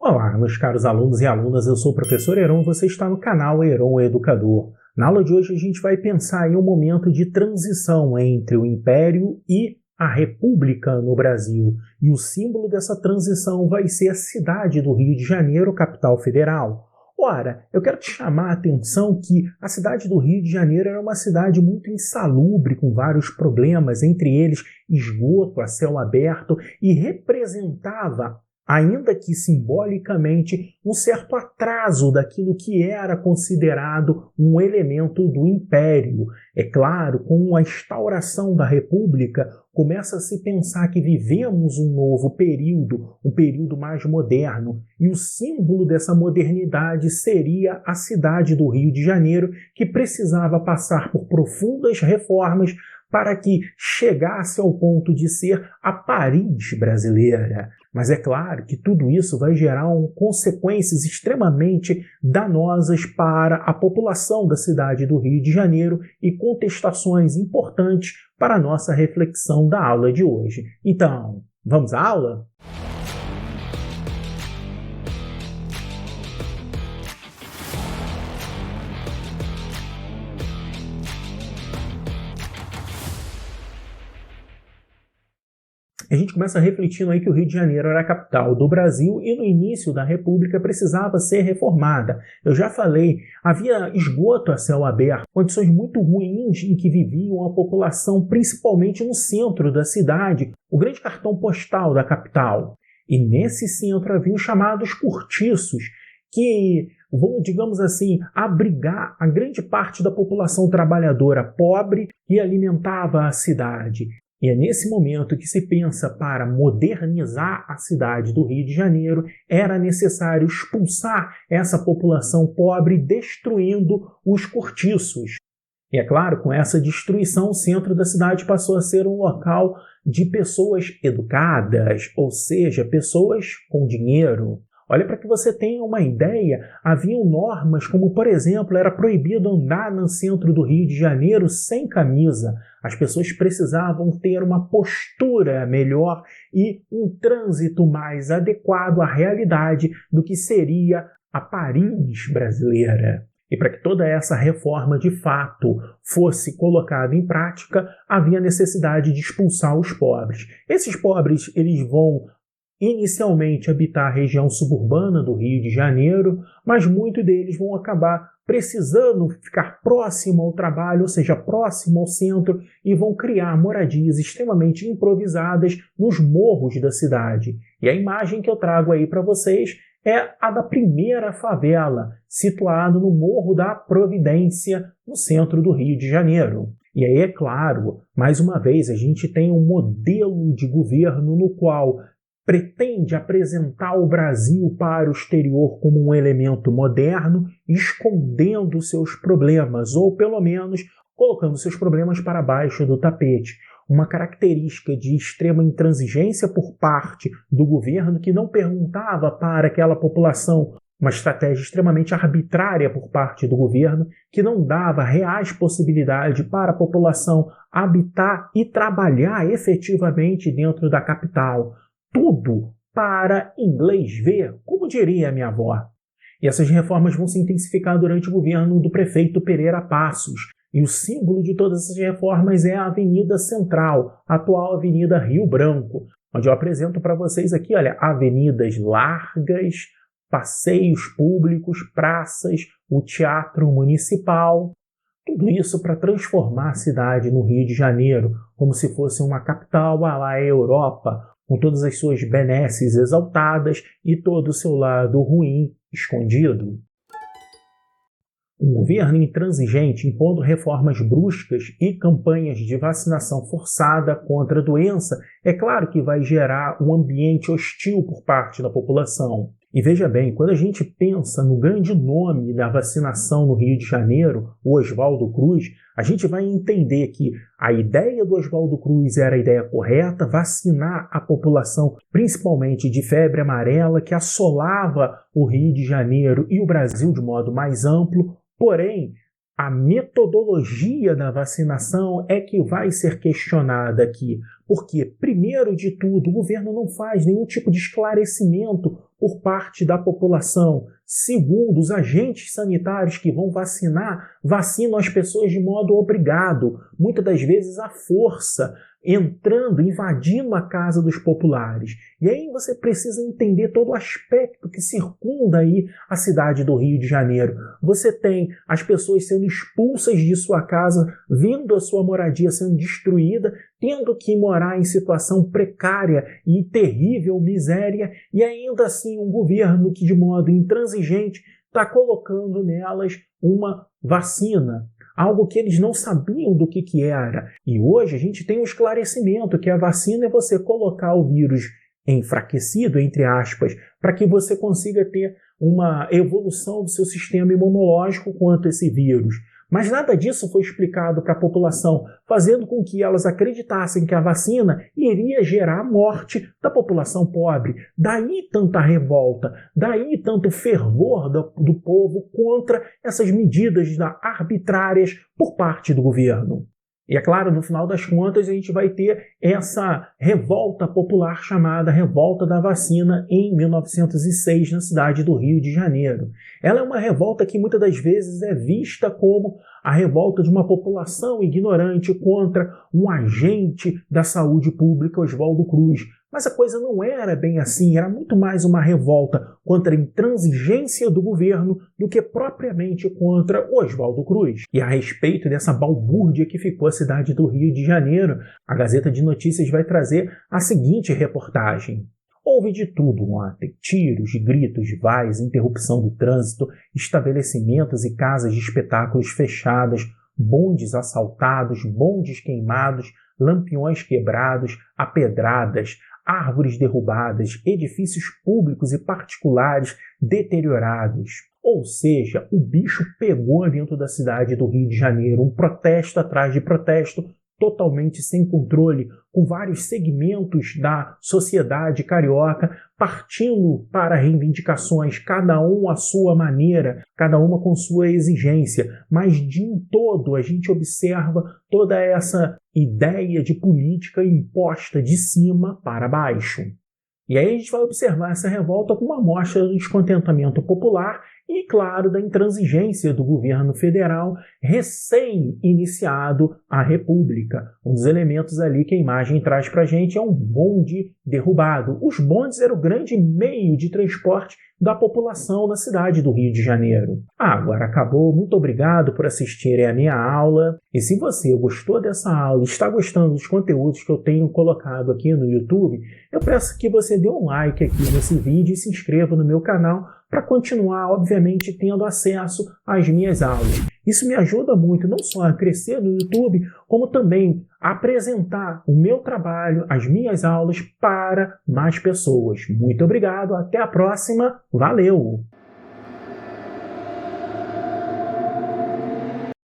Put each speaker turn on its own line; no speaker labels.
Olá, meus caros alunos e alunas, eu sou o professor Heron, você está no canal Heron Educador. Na aula de hoje a gente vai pensar em um momento de transição entre o Império e a República no Brasil. E o símbolo dessa transição vai ser a cidade do Rio de Janeiro, capital federal. Ora, eu quero te chamar a atenção que a cidade do Rio de Janeiro era uma cidade muito insalubre, com vários problemas, entre eles esgoto a céu aberto, e representava, ainda que simbolicamente, um certo atraso daquilo que era considerado um elemento do Império. É claro, com a instauração da República, começa a se pensar que vivemos um novo período, um período mais moderno, e o símbolo dessa modernidade seria a cidade do Rio de Janeiro, que precisava passar por profundas reformas para que chegasse ao ponto de ser a Paris brasileira. Mas é claro que tudo isso vai gerar consequências extremamente danosas para a população da cidade do Rio de Janeiro e contestações importantes para a nossa reflexão da aula de hoje. Então, vamos à aula? A gente começa refletindo aí que o Rio de Janeiro era a capital do Brasil e no início da República precisava ser reformada. Eu já falei, havia esgoto a céu aberto, condições muito ruins em que viviam a população, principalmente no centro da cidade, o grande cartão postal da capital. E nesse centro havia os chamados cortiços, que vão, digamos assim, abrigar a grande parte da população trabalhadora pobre que alimentava a cidade. E é nesse momento que se pensa para modernizar a cidade do Rio de Janeiro, era necessário expulsar essa população pobre, destruindo os cortiços. E é claro, com essa destruição, o centro da cidade passou a ser um local de pessoas educadas, ou seja, pessoas com dinheiro. Olha, para que você tenha uma ideia, haviam normas como, por exemplo, era proibido andar no centro do Rio de Janeiro sem camisa. As pessoas precisavam ter uma postura melhor e um trânsito mais adequado à realidade do que seria a Paris brasileira. E para que toda essa reforma de fato fosse colocada em prática, havia necessidade de expulsar os pobres. Esses pobres, eles vão inicialmente habitar a região suburbana do Rio de Janeiro, mas muitos deles vão acabar precisando ficar próximo ao trabalho, ou seja, próximo ao centro, e vão criar moradias extremamente improvisadas nos morros da cidade. E a imagem que eu trago aí para vocês é a da primeira favela, situada no Morro da Providência, no centro do Rio de Janeiro. E aí, é claro, mais uma vez, a gente tem um modelo de governo no qual pretende apresentar o Brasil para o exterior como um elemento moderno, escondendo seus problemas, ou pelo menos colocando seus problemas para baixo do tapete. Uma característica de extrema intransigência por parte do governo, que não perguntava para aquela população, uma estratégia extremamente arbitrária por parte do governo, que não dava reais possibilidades para a população habitar e trabalhar efetivamente dentro da capital. Tudo para inglês ver, como diria a minha avó. E essas reformas vão se intensificar durante o governo do prefeito Pereira Passos. E o símbolo de todas essas reformas é a Avenida Central, a atual Avenida Rio Branco, onde eu apresento para vocês aqui, olha, avenidas largas, passeios públicos, praças, o Teatro Municipal. Tudo isso para transformar a cidade no Rio de Janeiro, como se fosse uma capital à la Europa, com todas as suas benesses exaltadas e todo o seu lado ruim escondido. Um governo intransigente impondo reformas bruscas e campanhas de vacinação forçada contra a doença, é claro que vai gerar um ambiente hostil por parte da população. E veja bem, quando a gente pensa no grande nome da vacinação no Rio de Janeiro, o Oswaldo Cruz, a gente vai entender que a ideia do Oswaldo Cruz era a ideia correta, vacinar a população, principalmente de febre amarela, que assolava o Rio de Janeiro e o Brasil de modo mais amplo. Porém, a metodologia da vacinação é que vai ser questionada aqui, porque, primeiro de tudo, o governo não faz nenhum tipo de esclarecimento por parte da população. Segundo, os agentes sanitários que vão vacinar, vacinam as pessoas de modo obrigado, muitas das vezes à força, entrando, invadindo a casa dos populares. E aí você precisa entender todo o aspecto que circunda aí a cidade do Rio de Janeiro. Você tem as pessoas sendo expulsas de sua casa, vendo a sua moradia sendo destruída, tendo que morar em situação precária e terrível miséria, e ainda assim um governo que de modo intransigente está colocando nelas uma vacina. Algo que eles não sabiam do que era. E hoje a gente tem um esclarecimento que a vacina é você colocar o vírus enfraquecido, entre aspas, para que você consiga ter uma evolução do seu sistema imunológico quanto a esse vírus. Mas nada disso foi explicado para a população, fazendo com que elas acreditassem que a vacina iria gerar a morte da população pobre. Daí tanta revolta, daí tanto fervor do povo contra essas medidas arbitrárias por parte do governo. E é claro, no final das contas, a gente vai ter essa revolta popular chamada Revolta da Vacina em 1906, na cidade do Rio de Janeiro. Ela é uma revolta que muitas das vezes é vista como a revolta de uma população ignorante contra um agente da saúde pública, Oswaldo Cruz. Mas a coisa não era bem assim, era muito mais uma revolta contra a intransigência do governo do que propriamente contra Oswaldo Cruz. E a respeito dessa balbúrdia que ficou a cidade do Rio de Janeiro, a Gazeta de Notícias vai trazer a seguinte reportagem. Houve de tudo ontem: tiros, gritos, vais, interrupção do trânsito, estabelecimentos e casas de espetáculos fechadas, bondes assaltados, bondes queimados, lampiões quebrados, apedradas, árvores derrubadas, edifícios públicos e particulares deteriorados. Ou seja, o bicho pegou dentro da cidade do Rio de Janeiro, um protesto atrás de protesto, totalmente sem controle, com vários segmentos da sociedade carioca partindo para reivindicações, cada um à sua maneira, cada uma com sua exigência. Mas de um todo a gente observa toda essa ideia de política imposta de cima para baixo. E aí a gente vai observar essa revolta como uma amostra do descontentamento popular e, claro, da intransigência do governo federal recém-iniciado a República. Um dos elementos ali que a imagem traz para a gente é um bonde derrubado. Os bondes eram o grande meio de transporte da população na cidade do Rio de Janeiro. Agora acabou. Muito obrigado por assistirem a minha aula. E se você gostou dessa aula e está gostando dos conteúdos que eu tenho colocado aqui no YouTube, eu peço que você dê um like aqui nesse vídeo e se inscreva no meu canal para continuar, obviamente, tendo acesso às minhas aulas. Isso me ajuda muito, não só a crescer no YouTube, como também a apresentar o meu trabalho, as minhas aulas para mais pessoas. Muito obrigado, até a próxima, valeu!